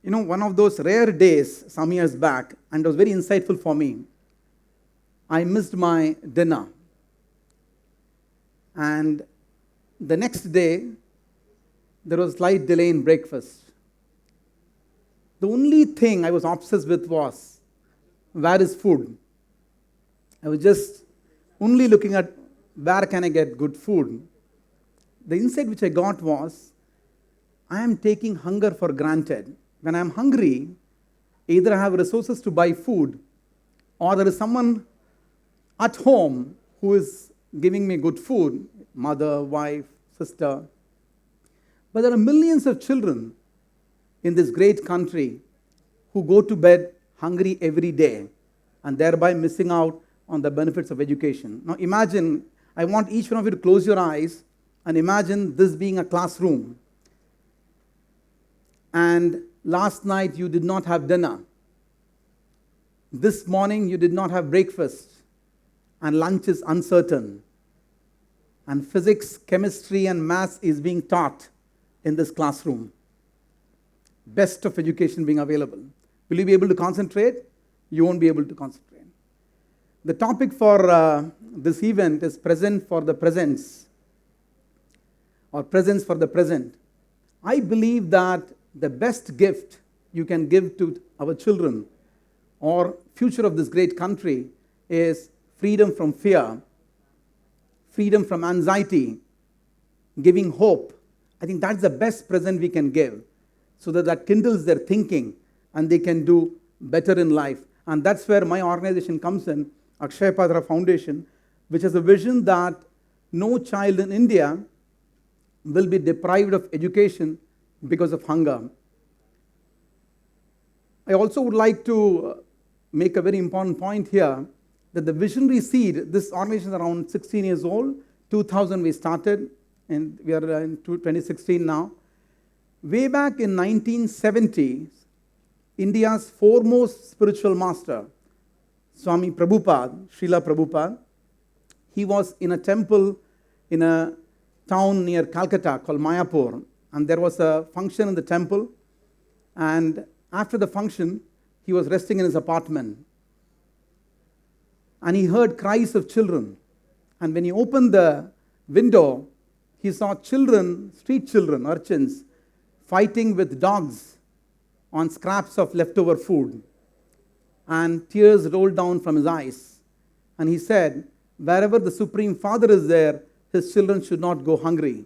One of those rare days some years back, and it was very insightful for me, I missed my dinner. And the next day, there was slight delay in breakfast. The only thing I was obsessed with was, where is food? I was just only looking at where can I get good food. The insight which I got was, I am taking hunger for granted. When I am hungry, either I have resources to buy food, or there is someone at home who is giving me good food, mother, wife, sister. But there are millions of children in this great country who go to bed hungry every day and thereby missing out on the benefits of education. Now imagine, I want each one of you to close your eyes and imagine this being a classroom. And last night you did not have dinner. This morning you did not have breakfast. And lunch is uncertain. And physics, chemistry, and maths is being taught in this classroom. Best of education being available. Will you be able to concentrate? You won't be able to concentrate. The topic for this event is present for the presents, or presents for the present. I believe that the best gift you can give to our children or future of this great country is freedom from fear, freedom from anxiety, giving hope. I think that's the best present we can give, so that that kindles their thinking and they can do better in life. And that's where my organization comes in, Akshaya Patra Foundation, which has a vision that no child in India will be deprived of education because of hunger. I also would like to make a very important point here, that the visionary seed, this organization is around 16 years old, 2000 we started, and we are in 2016 now. Way back in 1970s, India's foremost spiritual master, Swami Prabhupada, Srila Prabhupada, he was in a temple in a town near Calcutta called Mayapur, and there was a function in the temple, and after the function, he was resting in his apartment, and he heard cries of children, and when he opened the window, he saw children, street children, urchins, fighting with dogs on scraps of leftover food, and tears rolled down from his eyes, and he said, wherever the Supreme Father is there, his children should not go hungry.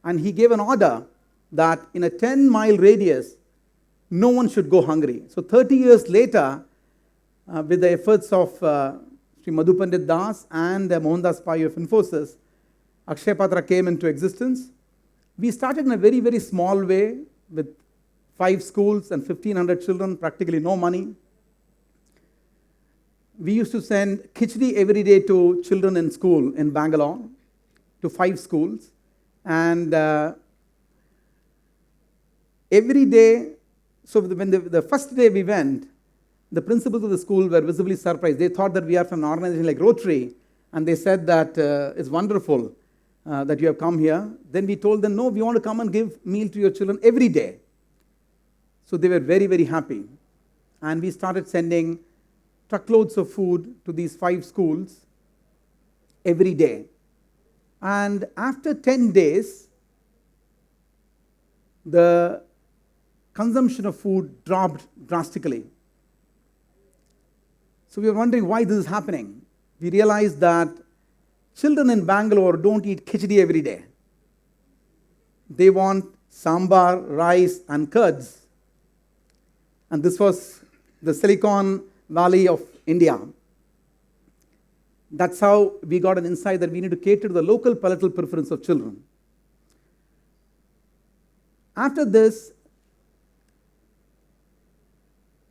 And he gave an order that in a 10-mile radius, no one should go hungry. So 30 years later, with the efforts of Sri Madhu Pandit Das and Mohandas Pai of Infosys, Akshay Patra came into existence. We started in a very, very small way with 5 schools and 1,500 children, practically no money. We used to send khichdi every day to children in school in Bangalore, to 5 schools. And every day, so when the first day we went, the principals of the school were visibly surprised. They thought that we are from an organization like Rotary, and they said that it's wonderful that you have come here. Then we told them, no, we want to come and give meal to your children every day. So they were very, very happy. And we started sending truckloads of food to these 5 schools every day. And after 10 days, the consumption of food dropped drastically. So we were wondering why this is happening. We realized that children in Bangalore don't eat khichdi every day. They want sambar, rice, and curds. And this was the Silicon Valley of India. That's how we got an insight that we need to cater to the local palatal preference of children. After this,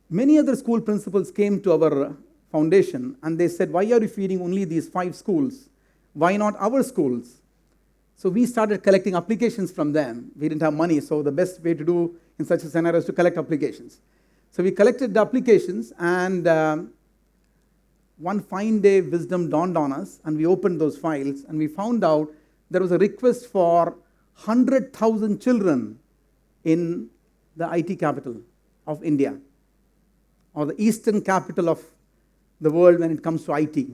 many other school principals came to our foundation and they said, why are you feeding only these 5 schools? Why not our schools? So we started collecting applications from them. We didn't have money, so the best way to do in such a scenario is to collect applications. So we collected the applications, and one fine day wisdom dawned on us, and we opened those files, and we found out there was a request for 100,000 children in the IT capital. of India, or the eastern capital of the world when it comes to IT.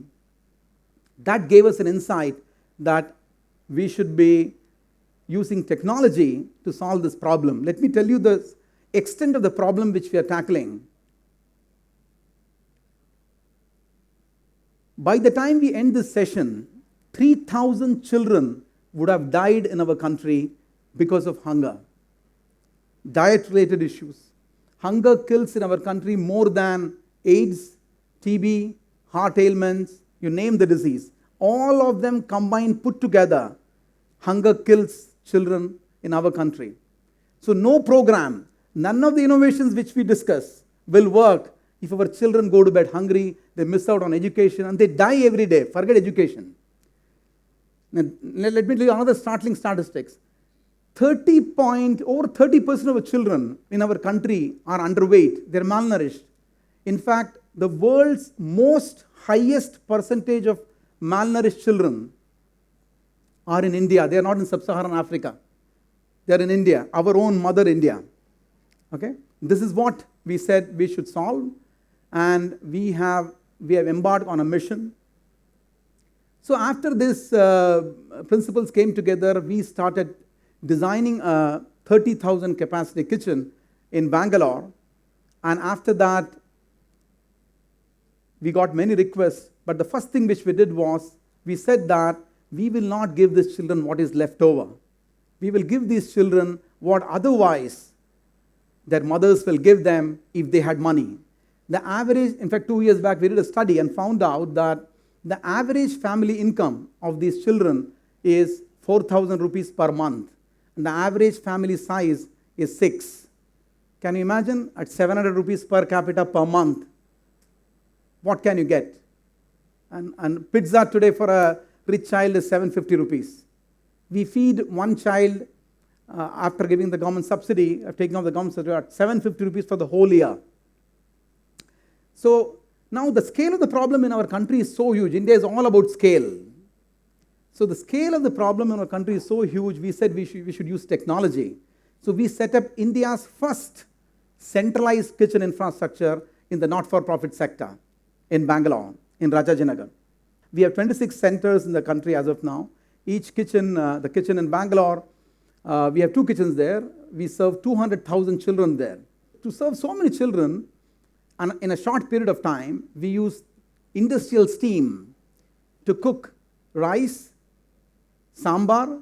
That gave us an insight that we should be using technology to solve this problem. Let me tell you the extent of the problem which we are tackling. By the time we end this session, 3,000 children would have died in our country because of hunger. Diet-related issues. Hunger kills in our country more than AIDS, TB, heart ailments, you name the disease. All of them combined, put together, hunger kills children in our country. So no program, none of the innovations which we discuss will work if our children go to bed hungry, they miss out on education, and they die every day. Forget education. Now, let me tell you another startling statistics. Over 30% of children in our country are underweight. They're malnourished. In fact, the world's highest percentage of malnourished children are in India. They are not in sub-Saharan Africa. They are in India, our own mother India. Okay? This is what we said we should solve, and we have embarked on a mission. So after this principles came together, we started designing a 30,000 capacity kitchen in Bangalore, and after that we got many requests, but the first thing which we did was we said that we will not give these children what is left over. We will give these children what otherwise their mothers will give them if they had money. The average, in fact 2 years back we did a study and found out that the average family income of these children is 4,000 rupees per month. And the average family size is 6. Can you imagine? At 700 rupees per capita per month, what can you get? And pizza today for a rich child is 750 rupees. We feed one child after giving the government subsidy, taking off the government subsidy, at 750 rupees for the whole year. So now the scale of the problem in our country is so huge. India is all about scale. So the scale of the problem in our country is so huge, we said we should use technology. So we set up India's first centralized kitchen infrastructure in the not-for-profit sector in Bangalore, in Rajajinagar. We have 26 centers in the country as of now. Each kitchen, the kitchen in Bangalore, we have 2 kitchens there. We serve 200,000 children there. To serve so many children, and in a short period of time, we use industrial steam to cook rice, sambar,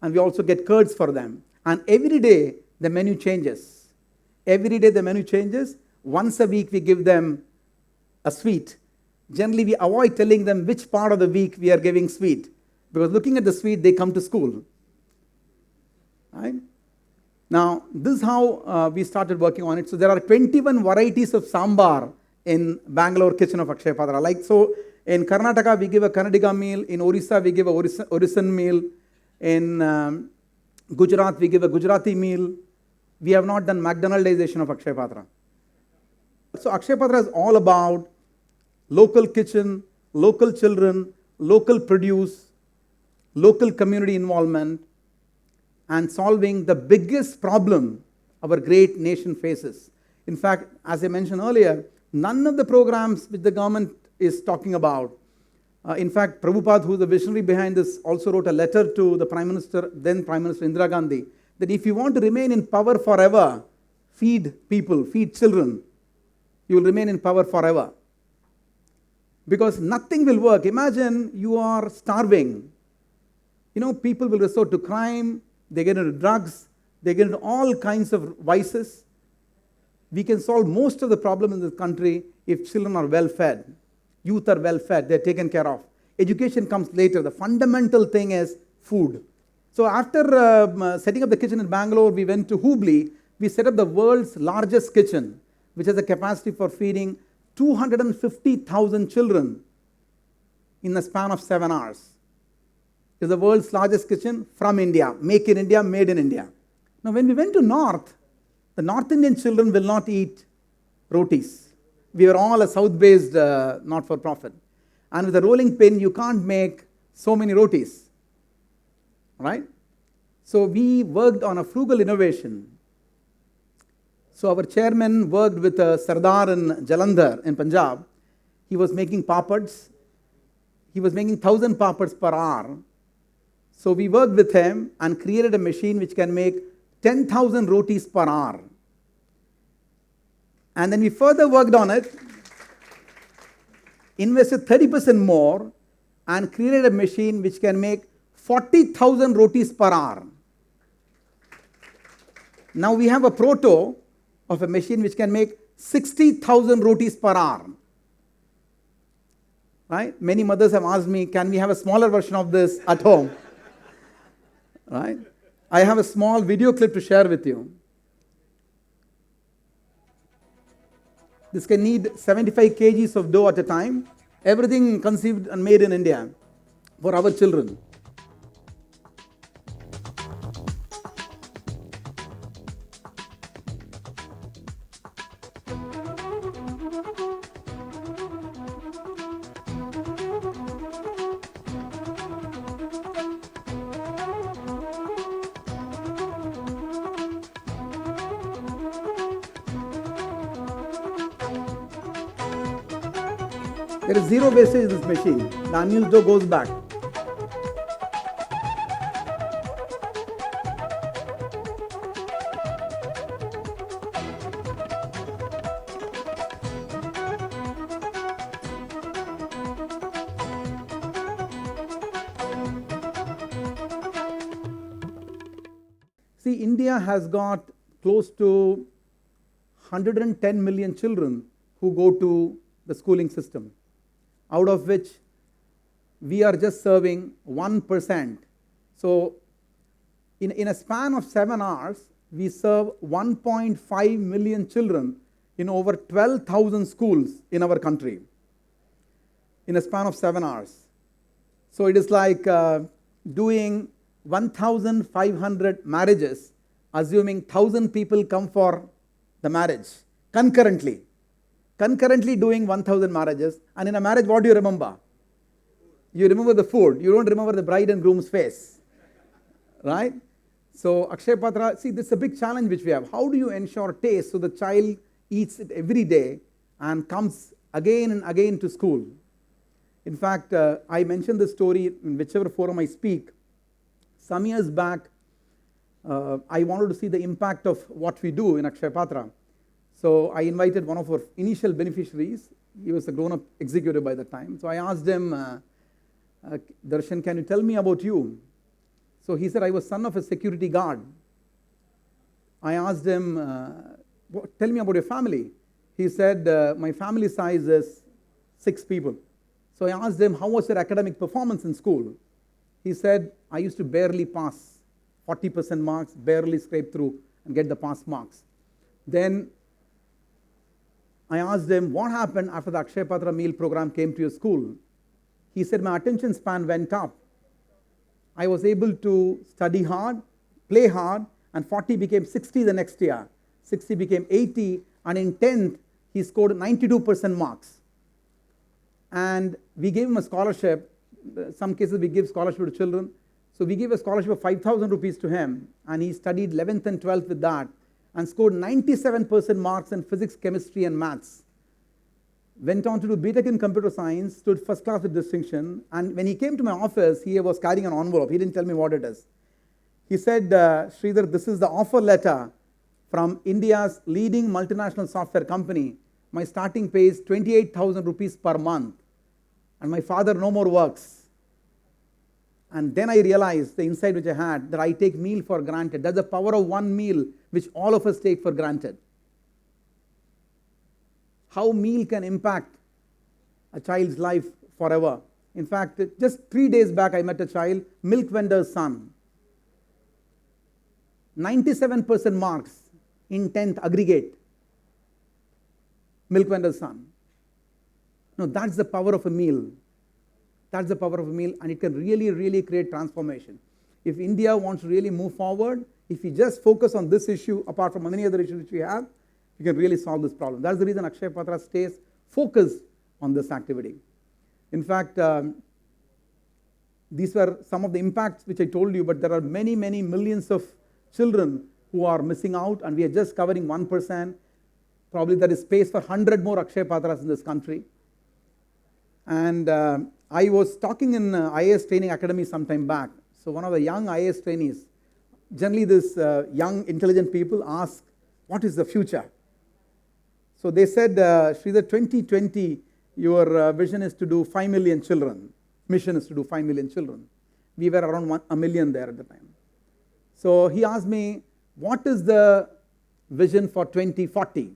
and we also get curds for them. And every day the menu changes. Every day the menu changes. Once a week we give them a sweet. Generally we avoid telling them which part of the week we are giving sweet, because looking at the sweet they come to school. Right? Now this is how we started working on it. So there are 21 varieties of sambar in Bangalore kitchen of Akshay Patra. Like so, in Karnataka we give a Kannadiga meal, in Orissa we give a Orissan meal, in Gujarat we give a Gujarati meal. We have not done McDonaldization of Akshay Patra. So Akshay Patra is all about local kitchen, local children, local produce, local community involvement, and solving the biggest problem our great nation faces. In fact, as I mentioned earlier, none of the programs which the government is talking about. In fact, Prabhupada, who is the visionary behind this, also wrote a letter to the Prime Minister, then Prime Minister Indira Gandhi, that if you want to remain in power forever, feed people, feed children. You will remain in power forever. Because nothing will work. Imagine you are starving. You know, people will resort to crime, they get into drugs, they get into all kinds of vices. We can solve most of the problem in this country if children are well fed. Youth are well fed, they're taken care of. Education comes later. The fundamental thing is food. So after setting up the kitchen in Bangalore, we went to Hubli. We set up the world's largest kitchen, which has a capacity for feeding 250,000 children in the span of 7 hours. It's the world's largest kitchen from India, make in India, made in India. Now when we went to North, the North Indian children will not eat rotis. We are all a South-based not-for-profit. And with a rolling pin, you can't make so many rotis. Right? So we worked on a frugal innovation. So our chairman worked with Sardar in Jalandhar in Punjab. He was making papads. He was making 1,000 papads per hour. So we worked with him and created a machine which can make 10,000 rotis per hour. And then we further worked on it, invested 30% more, and created a machine which can make 40,000 rotis per hour. Now we have a proto of a machine which can make 60,000 rotis per hour. Right? Many mothers have asked me, can we have a smaller version of this at home? Right? I have a small video clip to share with you. This can need 75 kgs of dough at a time. Everything conceived and made in India for our children. There is zero wastage in this machine. The unused dough goes back. See, India has got close to 110 million children who go to the schooling system, out of which we are just serving 1%. So in a span of 7 hours, we serve 1.5 million children in over 12,000 schools in our country in a span of 7 hours. So it is like doing 1,500 marriages, assuming 1,000 people come for the marriage concurrently. Concurrently doing 1,000 marriages, and in a marriage, what do you remember? You remember the food. You don't remember the bride and groom's face, right? So Akshay Patra, see, this is a big challenge which we have. How do you ensure taste so the child eats it every day and comes again and again to school? In fact, I mentioned this story in whichever forum I speak. Some years back, I wanted to see the impact of what we do in Akshay Patra. So I invited one of our initial beneficiaries. He was a grown-up executive by the time. So I asked him, Darshan, can you tell me about you? So he said, I was son of a security guard. I asked him, tell me about your family. He said, my family size is 6 people. So I asked him, how was your academic performance in school? He said, I used to barely pass 40% marks, barely scrape through and get the pass marks. Then I asked him, what happened after the Akshay Patra meal program came to your school? He said, my attention span went up. I was able to study hard, play hard, and 40 became 60 the next year. 60 became 80, and in 10th, he scored 92% marks. And we gave him a scholarship. In some cases, we give scholarship to children. So we gave a scholarship of 5,000 rupees to him, and he studied 11th and 12th with that, and scored 97% marks in physics, chemistry, and maths. Went on to do BTech in computer science, stood first class with distinction, and when he came to my office, he was carrying an envelope. He didn't tell me what it is. He said, Shridhar, this is the offer letter from India's leading multinational software company. My starting pay is 28,000 rupees per month, and my father no more works. And then I realized the insight which I had, that I take meal for granted. That's the power of one meal which all of us take for granted. How meal can impact a child's life forever. In fact, just 3 days back I met a child, milk vendor's son. 97% marks in 10th aggregate. Milk vendor's son. No, that's the power of a meal. That's the power of a meal, and it can really, really create transformation. If India wants to really move forward, if we just focus on this issue, apart from many other issues which we have, we can really solve this problem. That's the reason Akshay Patra stays focused on this activity. In fact, these were some of the impacts which I told you, but there are many, many millions of children who are missing out, and we are just covering 1%. Probably there is space for 100 more Akshay Patras in this country. And I was talking in IAS Training Academy some time back. So one of the young IAS trainees, generally this young intelligent people ask, what is the future? So they said, Shridhar, 2020, your vision is to do 5 million children. Mission is to do 5 million children. We were around 1 million there at the time. So he asked me, what is the vision for 2040?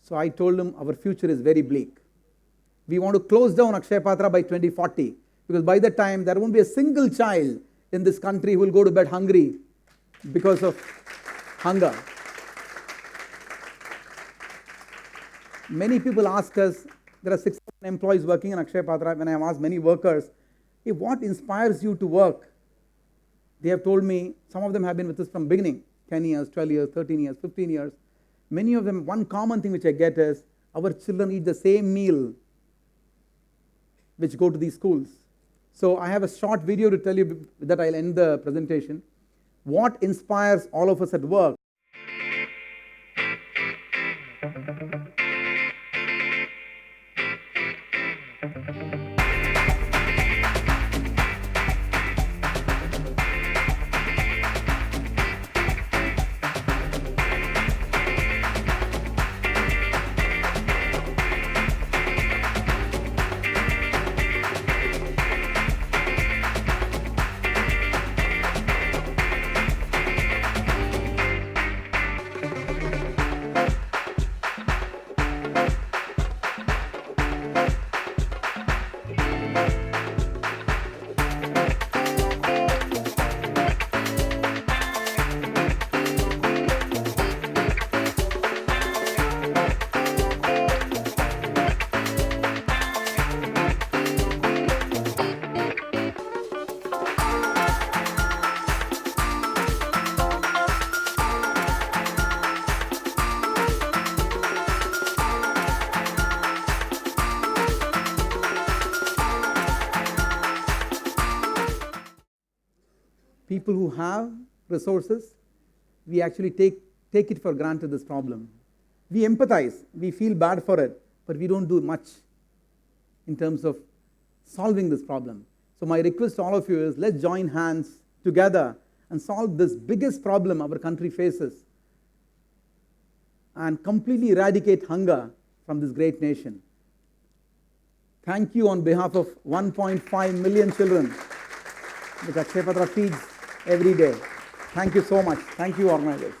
So I told him our future is very bleak. We want to close down Akshay Patra by 2040, because by that time there won't be a single child in this country who will go to bed hungry because of hunger. Many people ask us, there are 6,000 employees working in Akshay Patra. When I have asked many workers, hey, what inspires you to work? They have told me, some of them have been with us from beginning, 10 years, 12 years, 13 years, 15 years. Many of them, one common thing which I get is, our children eat the same meal which go to these schools. So I have a short video to tell you that I'll end the presentation. What inspires all of us at work? People who have resources, we actually take it for granted, this problem. We empathize, we feel bad for it, but we don't do much in terms of solving this problem. So my request to all of you is, let's join hands together and solve this biggest problem our country faces and completely eradicate hunger from this great nation. Thank you on behalf of 1.5 million children that Akshay Patra feeds every day. Thank you so much. Thank you, organizers.